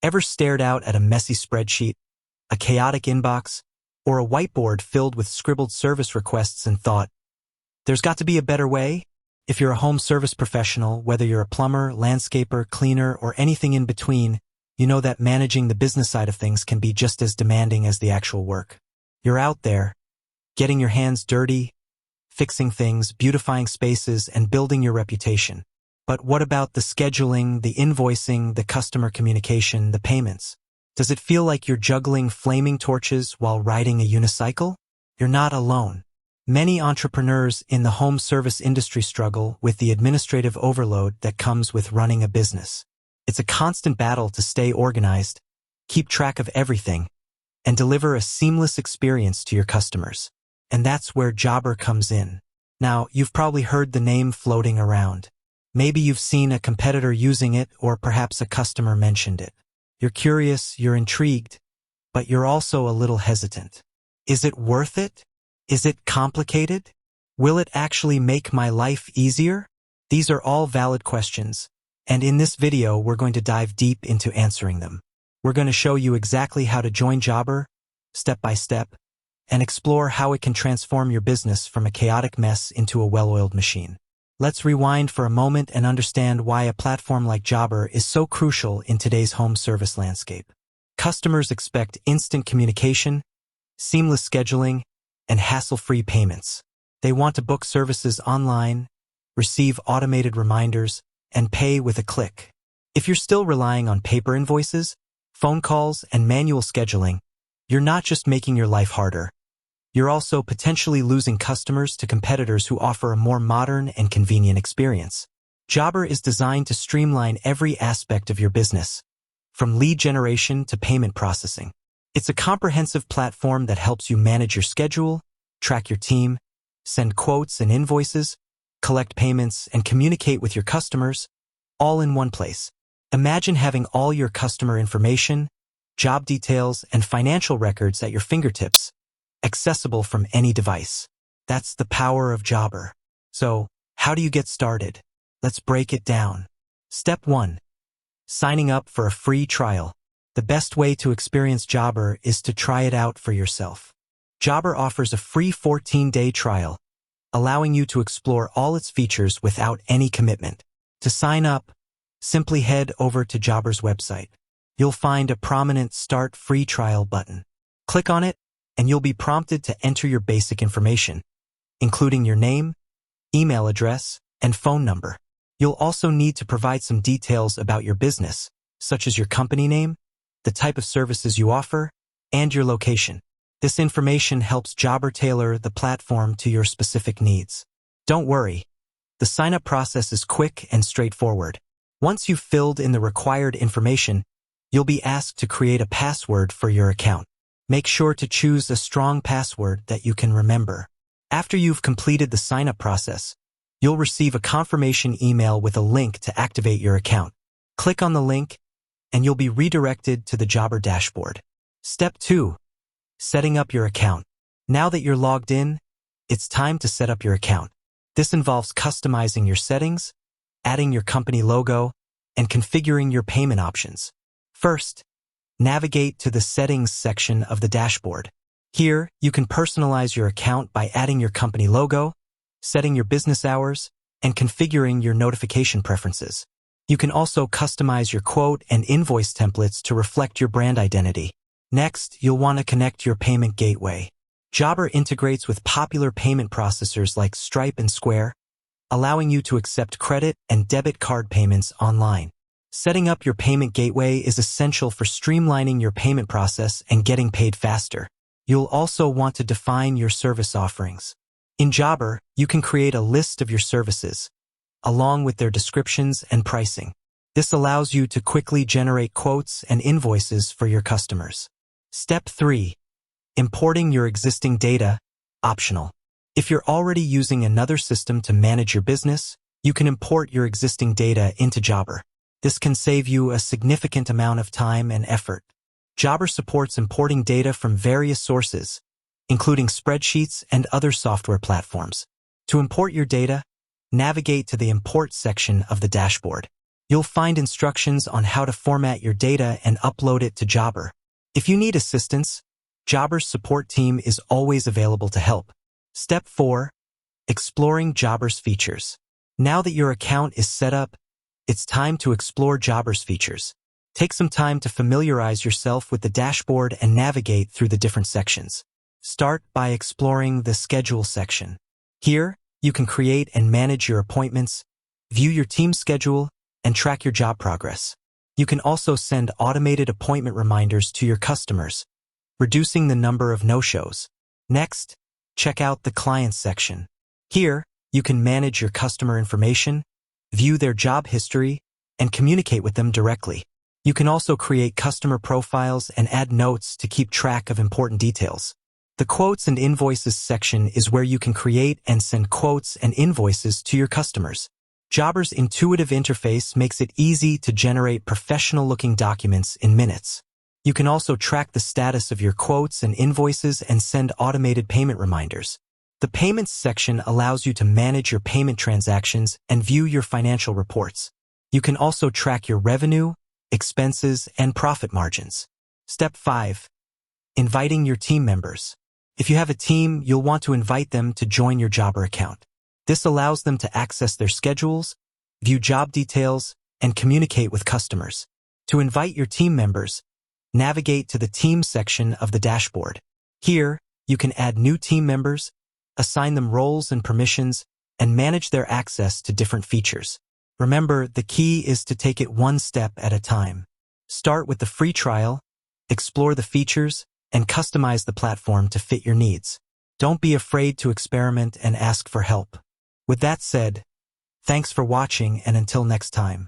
Ever stared out at a messy spreadsheet, a chaotic inbox, or a whiteboard filled with scribbled service requests and thought, there's got to be a better way? If you're a home service professional, whether you're a plumber, landscaper, cleaner, or anything in between, you know that managing the business side of things can be just as demanding as the actual work. You're out there, getting your hands dirty, fixing things, beautifying spaces, and building your reputation. But what about the scheduling, the invoicing, the customer communication, the payments? Does it feel like you're juggling flaming torches while riding a unicycle? You're not alone. Many entrepreneurs in the home service industry struggle with the administrative overload that comes with running a business. It's a constant battle to stay organized, keep track of everything, and deliver a seamless experience to your customers. And that's where Jobber comes in. Now, you've probably heard the name floating around. Maybe you've seen a competitor using it, or perhaps a customer mentioned it. You're curious, you're intrigued, but you're also a little hesitant. Is it worth it? Is it complicated? Will it actually make my life easier? These are all valid questions, and in this video we're going to dive deep into answering them. We're going to show you exactly how to join Jobber, step by step, and explore how it can transform your business from a chaotic mess into a well-oiled machine. Let's rewind for a moment and understand why a platform like Jobber is so crucial in today's home service landscape. Customers expect instant communication, seamless scheduling, and hassle-free payments. They want to book services online, receive automated reminders, and pay with a click. If you're still relying on paper invoices, phone calls, and manual scheduling, you're not just making your life harder. You're also potentially losing customers to competitors who offer a more modern and convenient experience. Jobber is designed to streamline every aspect of your business, from lead generation to payment processing. It's a comprehensive platform that helps you manage your schedule, track your team, send quotes and invoices, collect payments, and communicate with your customers, all in one place. Imagine having all your customer information, job details, and financial records at your fingertips, accessible from any device. That's the power of Jobber. So, how do you get started? Let's break it down. Step 1. Signing up for a free trial. The best way to experience Jobber is to try it out for yourself. Jobber offers a free 14-day trial, allowing you to explore all its features without any commitment. To sign up, simply head over to Jobber's website. You'll find a prominent Start Free Trial button. Click on it, and you'll be prompted to enter your basic information, including your name, email address, and phone number. You'll also need to provide some details about your business, such as your company name, the type of services you offer, and your location. This information helps Jobber tailor the platform to your specific needs. Don't worry, the sign-up process is quick and straightforward. Once you've filled in the required information, you'll be asked to create a password for your account. Make sure to choose a strong password that you can remember. After you've completed the sign-up process, you'll receive a confirmation email with a link to activate your account. Click on the link, and you'll be redirected to the Jobber dashboard. Step 2. Setting up your account. Now that you're logged in, it's time to set up your account. This involves customizing your settings, adding your company logo, and configuring your payment options. First, navigate to the Settings section of the dashboard. Here, you can personalize your account by adding your company logo, setting your business hours, and configuring your notification preferences. You can also customize your quote and invoice templates to reflect your brand identity. Next, you'll want to connect your payment gateway. Jobber integrates with popular payment processors like Stripe and Square, allowing you to accept credit and debit card payments online. Setting up your payment gateway is essential for streamlining your payment process and getting paid faster. You'll also want to define your service offerings. In Jobber, you can create a list of your services, along with their descriptions and pricing. This allows you to quickly generate quotes and invoices for your customers. Step 3. Importing your existing data, optional. If you're already using another system to manage your business, you can import your existing data into Jobber. This can save you a significant amount of time and effort. Jobber supports importing data from various sources, including spreadsheets and other software platforms. To import your data, navigate to the Import section of the dashboard. You'll find instructions on how to format your data and upload it to Jobber. If you need assistance, Jobber's support team is always available to help. Step 4. Exploring Jobber's features. Now that your account is set up, it's time to explore Jobber's features. Take some time to familiarize yourself with the dashboard and navigate through the different sections. Start by exploring the Schedule section. Here, you can create and manage your appointments, view your team schedule, and track your job progress. You can also send automated appointment reminders to your customers, reducing the number of no-shows. Next, check out the Clients section. Here, you can manage your customer information, view their job history, and communicate with them directly. You can also create customer profiles and add notes to keep track of important details. The Quotes and Invoices section is where you can create and send quotes and invoices to your customers. Jobber's intuitive interface makes it easy to generate professional-looking documents in minutes. You can also track the status of your quotes and invoices and send automated payment reminders. The Payments section allows you to manage your payment transactions and view your financial reports. You can also track your revenue, expenses, and profit margins. Step 5. Inviting your team members. If you have a team, you'll want to invite them to join your Jobber account. This allows them to access their schedules, view job details, and communicate with customers. To invite your team members, navigate to the Teams section of the dashboard. Here, you can add new team members, assign them roles and permissions, and manage their access to different features. Remember, the key is to take it one step at a time. Start with the free trial, explore the features, and customize the platform to fit your needs. Don't be afraid to experiment and ask for help. With that said, thanks for watching, and until next time.